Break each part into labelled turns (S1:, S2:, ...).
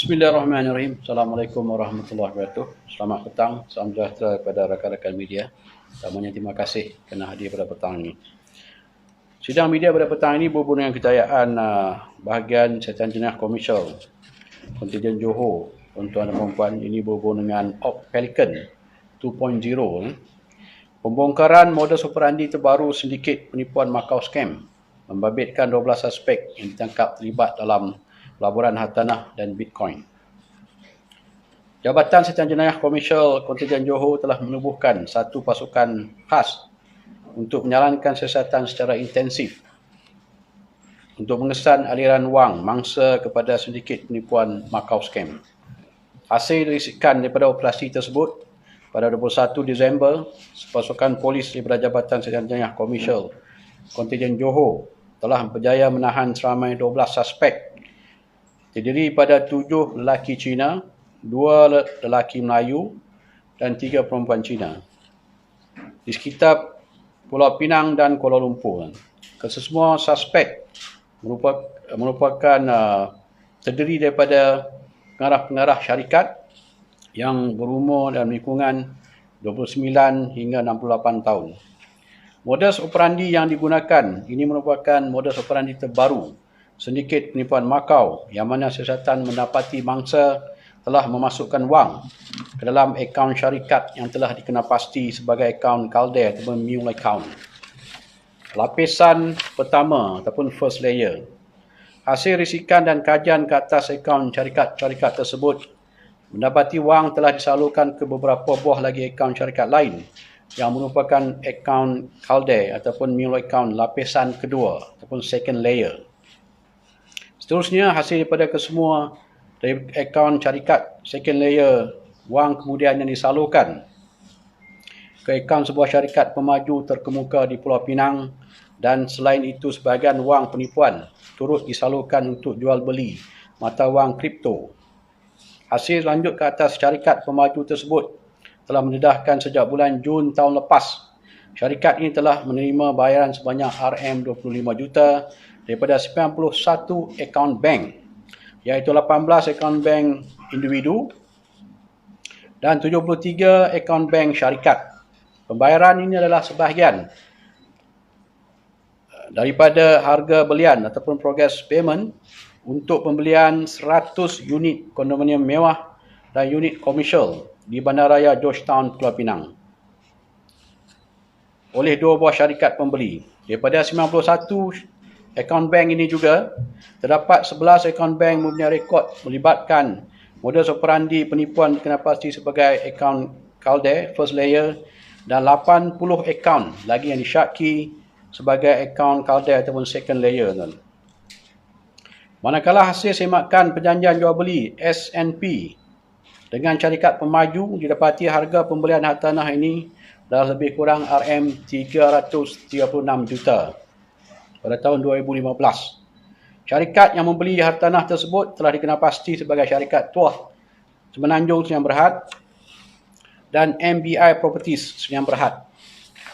S1: Bismillahirrahmanirrahim. Assalamualaikum warahmatullahi wabarakatuh. Selamat petang, salam sejahtera kepada rakan-rakan media. Pertamanya terima kasih kerana hadir pada petang ini. Sidang media pada petang ini berhubung dengan kejayaan bahagian Setan Jenayah Komersial Kontingen Johor. Tuan-tuan dan puan-puan, ini berhubung dengan Op Pelican 2.0. Pembongkaran modus operandi terbaru sindiket penipuan Macau Scam membabitkan 12 suspek yang ditangkap terlibat dalam pelaburan hartanah dan Bitcoin. Jabatan Setan Jenayah Komersial Kontingen Johor telah menubuhkan satu pasukan khas untuk menjalankan siasatan secara intensif untuk mengesan aliran wang mangsa kepada sindiket penipuan Macau Scam. Hasil risikan daripada operasi tersebut, pada 21 Disember, pasukan polis daripada Jabatan Setan Jenayah Komersial Kontingen Johor telah berjaya menahan seramai 12 suspek terdiri pada 7 lelaki Cina, 2 lelaki Melayu dan 3 perempuan Cina di sekitar Pulau Pinang dan Kuala Lumpur. Kesemua suspek merupakan terdiri daripada pengarah-pengarah syarikat yang berumur dalam lingkungan 29 hingga 68 tahun. Modus operandi yang digunakan ini merupakan modus operandi terbaru sindiket penipuan Macau yang mana siasatan mendapati mangsa telah memasukkan wang ke dalam akaun syarikat yang telah dikenalpasti sebagai akaun Calder ataupun mule account. Lapisan pertama ataupun first layer. Hasil risikan dan kajian ke atas akaun syarikat-syarikat tersebut mendapati wang telah disalurkan ke beberapa buah lagi akaun syarikat lain yang merupakan akaun Calder ataupun mule account lapisan kedua ataupun second layer. Seterusnya, hasil daripada kesemua dari akaun syarikat second layer, wang kemudian yang disalurkan ke akaun sebuah syarikat pemaju terkemuka di Pulau Pinang, dan selain itu sebahagian wang penipuan turut disalurkan untuk jual beli mata wang kripto. Hasil lanjut ke atas syarikat pemaju tersebut telah mendedahkan sejak bulan Jun tahun lepas. Syarikat ini telah menerima bayaran sebanyak RM25 juta daripada 91 akaun bank, iaitu 18 akaun bank individu dan 73 akaun bank syarikat. Pembayaran ini adalah sebahagian daripada harga belian ataupun progress payment untuk pembelian 100 unit kondominium mewah dan unit komersial di Bandaraya Georgetown, Pulau Pinang oleh 2 buah syarikat pembeli. Daripada 91 akaun bank ini juga, terdapat 11 akaun bank mempunyai rekod melibatkan modus operandi penipuan dikenalpasti sebagai akaun Calder first layer dan 80 akaun lagi yang disyaki sebagai akaun Calder ataupun second layer. Manakala hasil semakan perjanjian jual beli SNP dengan syarikat pemaju, didapati harga pembelian hartanah ini adalah lebih kurang RM336 juta pada tahun 2015. Syarikat yang membeli hartanah tersebut telah dikenalpasti sebagai syarikat Tuah Semenanjung Sdn Bhd dan MBI Properties Sdn Bhd.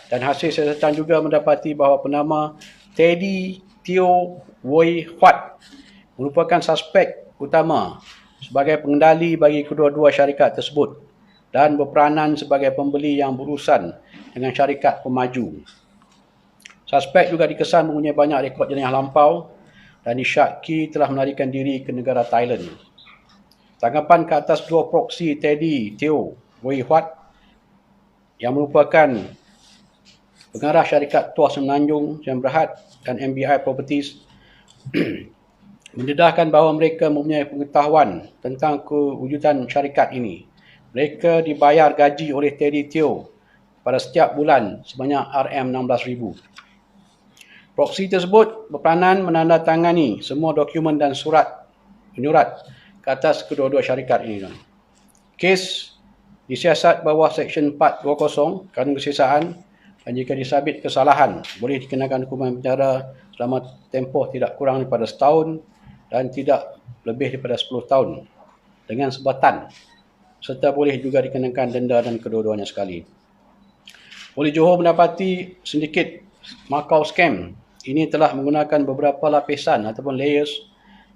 S1: Dan hasil siasatan juga mendapati bahawa penama Teddy Teo Woi Huat merupakan suspek utama sebagai pengendali bagi kedua-dua syarikat tersebut dan berperanan sebagai pembeli yang berurusan dengan syarikat pemaju. Suspek juga dikesan mempunyai banyak rekod jenayah lampau dan disyaki telah melarikan diri ke negara Thailand. Tanggapan ke atas 2 proksi Teddy Teo Woi Huat yang merupakan pengarah syarikat Tuah Semenanjung Sdn Bhd dan MBI Properties mendedahkan bahawa mereka mempunyai pengetahuan tentang kewujudan syarikat ini. Mereka dibayar gaji oleh Teddy Teo pada setiap bulan sebanyak RM16,000. Proksi tersebut berperanan menandatangani semua dokumen dan menyurat ke atas kedua-dua syarikat ini. Kes disiasat bawah Seksyen 420 Kanun Kesesaan, dan jika disabit kesalahan boleh dikenakan hukuman penjara selama tempoh tidak kurang daripada setahun dan tidak lebih daripada 10 tahun dengan sebatan, serta boleh juga dikenakan denda dan kedua-duanya sekali. Polis Johor mendapati sindiket Macau Scam ini telah menggunakan beberapa lapisan ataupun layers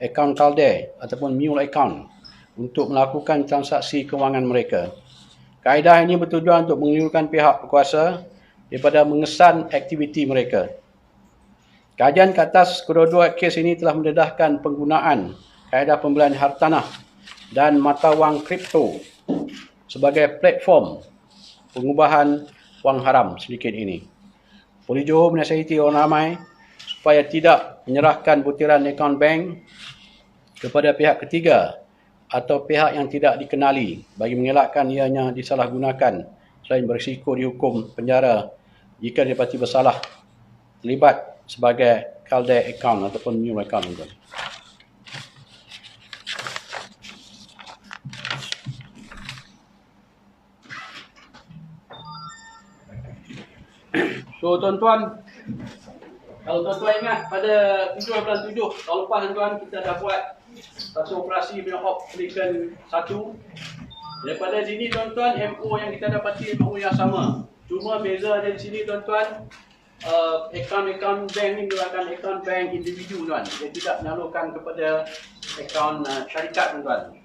S1: akaun Calder ataupun mule account untuk melakukan transaksi kewangan mereka. Kaedah ini bertujuan untuk mengelirkan pihak berkuasa daripada mengesan aktiviti mereka. Kajian ke atas kedua-dua kes ini telah mendedahkan penggunaan kaedah pembelian hartanah dan mata wang kripto sebagai platform pengubahan wang haram sedikit ini. Polis Johor menasihati orang ramai supaya tidak menyerahkan butiran akaun bank kepada pihak ketiga atau pihak yang tidak dikenali bagi mengelakkan ianya disalahgunakan selain berisiko dihukum penjara jika didapati bersalah terlibat sebagai calde account ataupun new account. So tuan-tuan, kalau tuan-tuan ingat pada 7 bulan 7 tahun lepas tuan-tuan, kita dah buat satu operasi op Pelikan 1. Daripada sini tuan-tuan, MO yang kita dapati MO yang sama. Cuma beza dari sini tuan-tuan, akaun bank ni merupakan akaun bank individu tuan. Dia tidak menyalurkan kepada akaun syarikat tuan-tuan.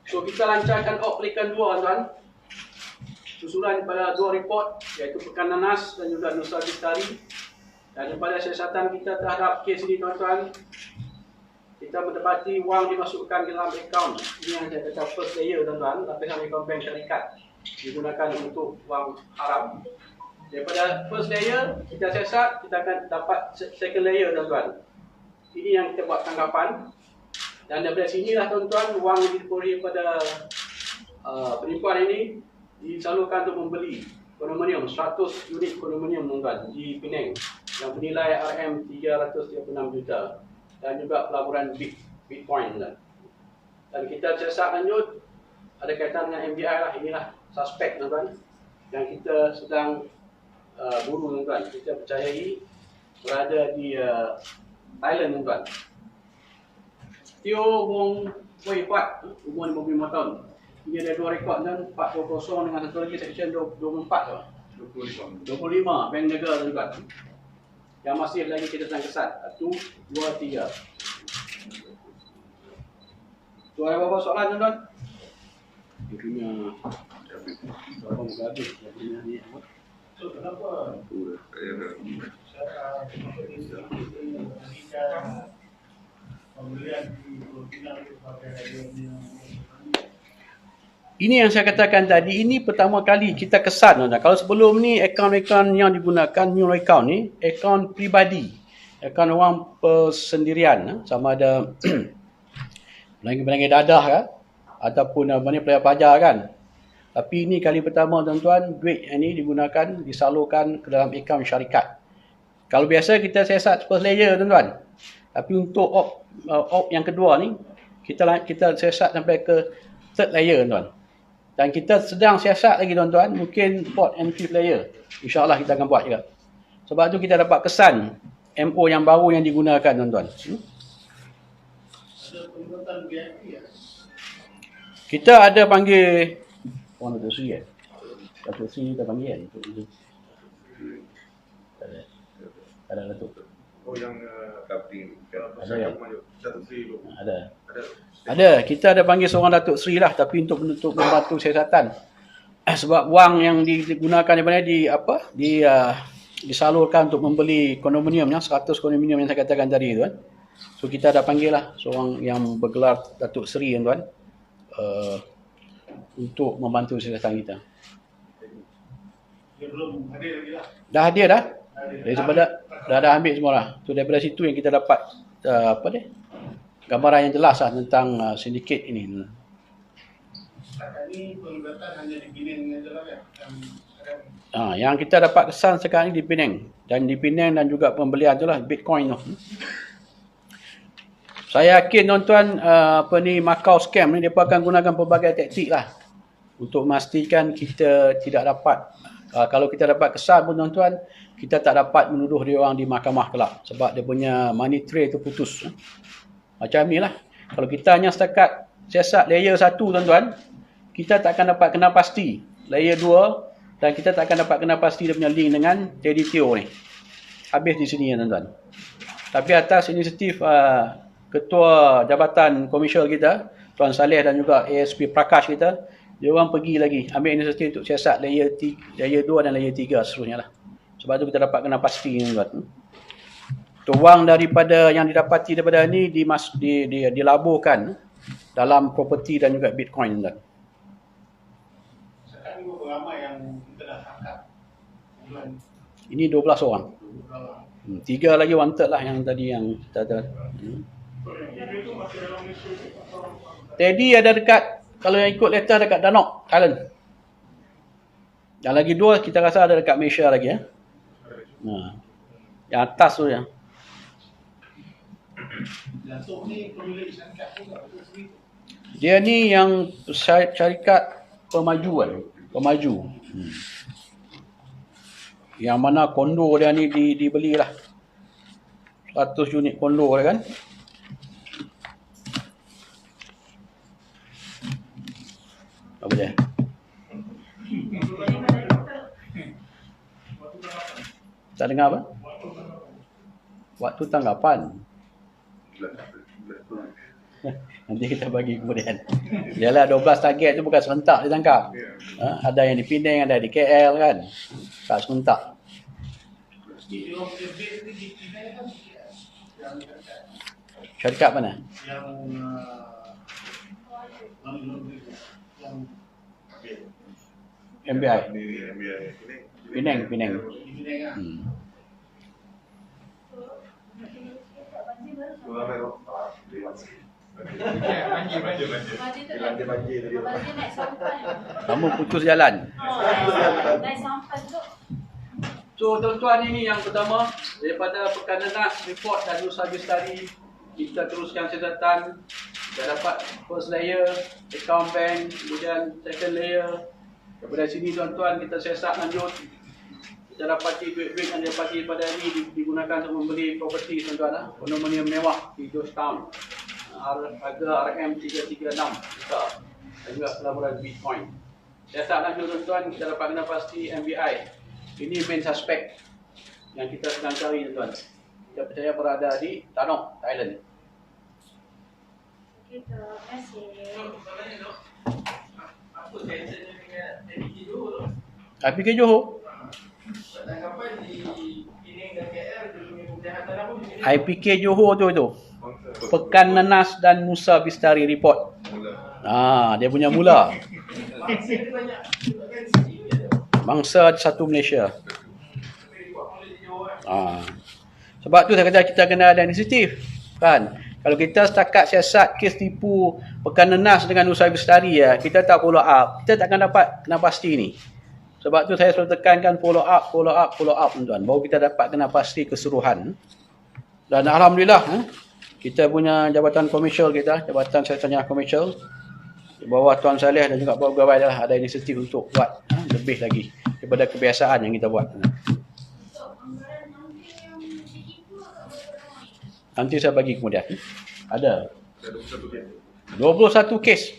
S1: So kita lancarkan op Pelikan 2 tuan-tuan. Susulan pada 2 report, iaitu Pekan Nanas dan juga Nusa Bistari. Dan daripada siasatan kita terhadap kes ini tuan-tuan, kita mendapati wang dimasukkan ke dalam akaun. Ini yang saya kata first layer tuan-tuan, lapisan akaun bank syarikat digunakan untuk wang haram. Daripada first layer, kita siasat, kita akan dapat second layer tuan-tuan. Ini yang kita buat tanggapan. Dan daripada sinilah tuan-tuan, wang yang diberi pada penipuan ini disalurkan untuk membeli kondominium, 100 unit kondominium tuan-tuan di Penang yang bernilai RM336 juta dan juga pelaburan Bitcoin tuan. Dan kita siasat lanjut ada kaitan dengan MBI lah, inilah suspek tuan-tuan yang kita sedang buru tuan-tuan. Kita percayai berada di Thailand tuan-tuan. Tio Wong Wei Huat, umur 55 tahun. Dia ada 2 rekod dan 420 dengan satu lagi section 24 tu. 25 bank jaga tuan-tuan. Yang masih lagi kita sedang kesat. 1, 2, 3. Tu ada apa soalan tuan-tuan? Dia punya berapa muka habis? Dia punya ni apa? So kenapa? Ini yang saya katakan tadi, ini pertama kali kita kesan tuan-tuan. Kalau sebelum ni akaun-akaun yang digunakan new account ni akaun pribadi, akaun orang persendirian, sama ada pelanggan-pelanggan dadah kan ataupun player pajar kan. Tapi ini kali pertama tuan-tuan duit ini digunakan disalurkan ke dalam akaun syarikat. Kalau biasa kita siasat first layer tuan-tuan. Tapi untuk op yang kedua ni kita siasat sampai ke third layer tuan-tuan. Dan kita sedang siasat lagi tuan-tuan, mungkin fourth and fifth layer. InsyaAllah kita akan buat juga. Sebab tu kita dapat kesan MO yang baru yang digunakan tuan-tuan. Ada pengurutan VIP ya? Kita ada panggil orang Datuk Seri kan? Datuk Seri kita panggil kan? Ada Datuk.
S2: Oh yang kapten.
S1: Ada yang?
S2: Datuk Seri tu.
S1: Ada. Ada, kita ada panggil seorang Datuk Seri lah, tapi untuk membantu siasatan. Sebab wang yang digunakan daripada disalurkan untuk membeli kondominium yang 100 kondominium yang saya katakan tadi tuan. So kita ada panggil lah seorang yang bergelar Datuk Seri tuan, untuk membantu siasatan kita.
S2: Dia belum hadir lagi lah.
S1: Dah hadir dah. Daripada dah ambil semua lah. So daripada situ yang kita dapat gambaran yang jelas lah tentang sindiket ini.
S2: Setakat ni penglibatan hanya di Penang saja lah kan?
S1: Yang kita dapat kesan sekarang ni di Penang. Dan di Penang dan juga pembelian tu lah Bitcoin tu. Saya yakin tuan-tuan Macau scam ni mereka akan gunakan pelbagai taktik lah untuk memastikan kita tidak dapat, kalau kita dapat kesan pun tuan-tuan, kita tak dapat menuduh dia orang di mahkamah kelak sebab dia punya money trail tu putus. Macam ni lah. Kalau kita hanya setakat siasat layer 1 tuan-tuan, kita tak akan dapat kenal pasti layer 2 dan kita tak akan dapat kenal pasti dia punya link dengan Teddy Teo ni. Habis di sini ya tuan-tuan. Tapi atas inisiatif Ketua Jabatan Komersial kita, Tuan Saleh dan juga ASP Prakash kita, dia orang pergi lagi ambil inisiatif untuk siasat layer 2 dan layer 3 seterusnya lah. Sebab tu kita dapat kena pasti ni tuan. Wang daripada yang didapati daripada ni dilaburkan dalam property dan juga Bitcoin tuan.
S2: Sekarang ni berapa ramai yang kita dah tangkap?
S1: Ini 12 orang. 3 lagi wanted lah yang tadi yang kita ada. Teddy ada dekat, kalau yang ikut letter dekat Danok, Thailand. Yang lagi 2 kita rasa ada dekat Malaysia lagi ya. Yang atas tu ya. Dia ni yang syarikat pemaju. Yang mana kondo dia ni dibelilah 100 unit kondo dia kan. Apa dia? Tak dengar apa? Waktu tanggapan. Nanti kita bagi kemudian. Yalah 12 target tu bukan serentak ditangkap. Ada yang di Penang, ada di KL kan. Tak serentak. Syarikat mana? MBI. Penang. Kamu putus jalan. So tuan-tuan, ini yang pertama daripada Pekan Nenas report dan Nusa Bestari, kita teruskan siasatan. Kita dapat first layer account bank, kemudian second layer. Daripada sini tuan-tuan kita siasat lanjut. Kita dapati duit-duit yang didapati pada ini digunakan untuk membeli properti tuan-tuan, kondominium mewah di Georgetown. Harga RM336 juta dan juga pelaburan Bitcoin. Siasat lanjut tuan-tuan, kita dapat kena pasti MBI. Ini main suspek yang kita sedang cari tuan-tuan. Kita percaya berada di Danok, Thailand.
S3: Terima kasih.
S2: Apa kaitannya dengan APK Johor tu?
S1: APK Johor?
S2: Tanggapan di Penang dan KL demi kejahatan apa?
S1: IPK Johor tu. Pekan Nenas dan Nusa Bestari report. Dia punya mula. Bangsa satu Malaysia. Sebab tu saya kata kita kena ada inisiatif kan. Kalau kita setakat siasat kes tipu Pekan Nenas dengan Nusa Bestari ya, kita tak follow up, kita takkan dapat kena pasti ni. Sebab tu saya selalu tekankan follow up tuan-tuan. Baru kita dapat kena pasti keseluruhan. Dan alhamdulillah kita punya jabatan komersial kita, jabatan sarjana komersial di bawah Tuan Saleh dan juga pegawai dah ada inisiatif untuk buat lebih lagi daripada kebiasaan yang kita buat. Nanti saya bagi kemudian. Ada 21 kes.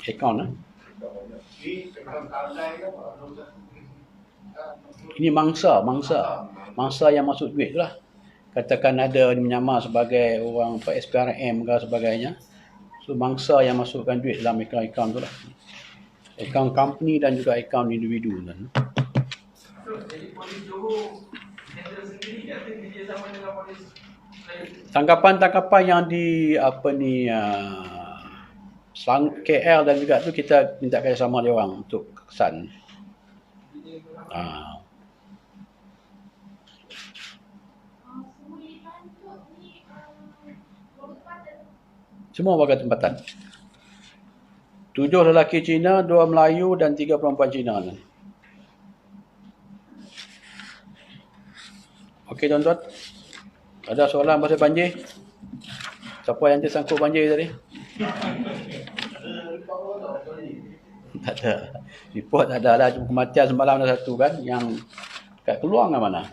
S1: Account Ini mangsa yang masuk duit tu lah. Katakan ada menyamar sebagai orang SPRM ke sebagainya. So mangsa yang masukkan duit dalam akaun tu lah. Akaun company dan juga akaun individu kan.
S2: Jadi polis Johor handle sendiri atau kerjasama dengan polis lain?
S1: Tangkapan yang di KL dan juga tu kita minta kerjasama dia orang untuk kesan. Semua warga tempatan. 7 lelaki Cina, 2 Melayu dan 3 perempuan Cina. Okey tuan-tuan. Ada soalan pasal banjir? Siapa yang tersangkut banjir tadi? Tak ada. Report tak ada lah. Kematian semalam ada satu kan. Yang kat Keluang ke mana?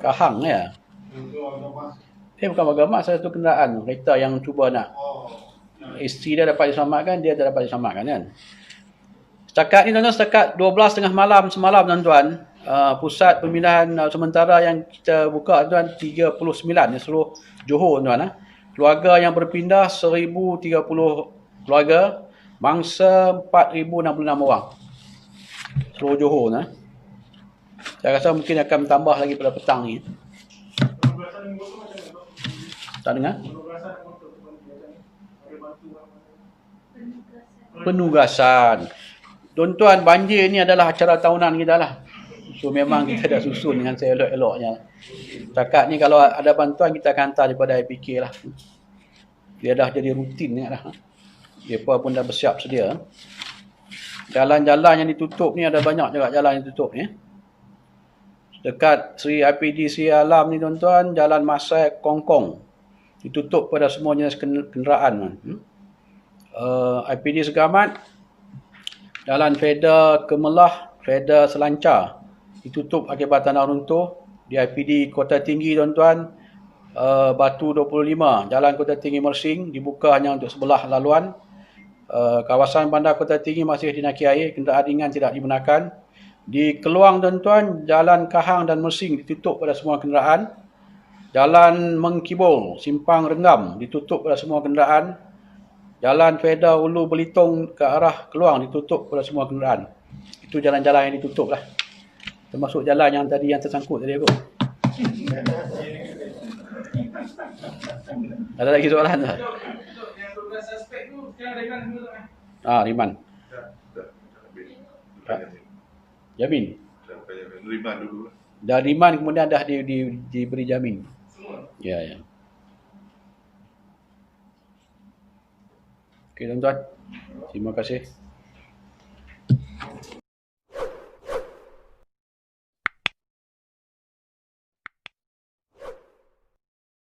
S1: Kahang ya. Bukan bergamak, satu kenderaan kereta yang cuba nak. Isteri dia dapat diselamatkan, dia tak dapat diselamatkan kan. Setakat ni tuan-tuan, setakat 12.30 malam semalam tuan-tuan, pusat pemilihan sementara yang kita buka tuan 39 di seluruh Johor tuan-tuan. keluarga yang berpindah 1030 keluarga, mangsa 4066 orang. Seluruh Johor. Saya rasa mungkin akan bertambah lagi pada petang ni. Tak dengar? Penugasan. Tuan-tuan, banjir ni adalah acara tahunan kita lah. So memang kita dah susun dengan seelok-eloknya. Setakat ni kalau ada bantuan kita akan hantar daripada IPK lah. Dia dah jadi rutin ni lah. Mereka pun dah bersiap sedia. Jalan-jalan yang ditutup ni ada banyak juga jalan yang ditutup ni. Dekat Sri IPD Sri Alam ni tuan-tuan, Jalan Masai Kongkong ditutup pada semua jenis kenderaan. IPD Segamat, Jalan Feder Kemelah, Feder Selancar ditutup akibat tanah runtuh. Di IPD Kota Tinggi tuan-tuan, Batu 25, Jalan Kota Tinggi Mersing dibuka hanya untuk sebelah laluan. Kawasan Bandar Kota Tinggi masih dinaiki air, kenderaan ringan tidak digunakan. Di Keluang tuan-tuan, Jalan Kahang dan Mersing ditutup pada semua kenderaan. Jalan Mengkibul, Simpang Renggam ditutup pada semua kenderaan. Jalan Feder Ulu Belitung ke arah Keluang ditutup pada semua kenderaan. Itu jalan-jalan yang ditutup lah. Termasuk jalan yang tadi yang tersangkut tadi aku. Ada lagi soalan tak?
S2: Yang 12 suspek tu sekarang riman semua tak?
S1: Riman. Jamin.
S3: Riman dulu.
S1: Dah riman kemudian dah diberi jamin.
S2: Semua?
S1: Ya. Okey tuan-tuan. Terima kasih.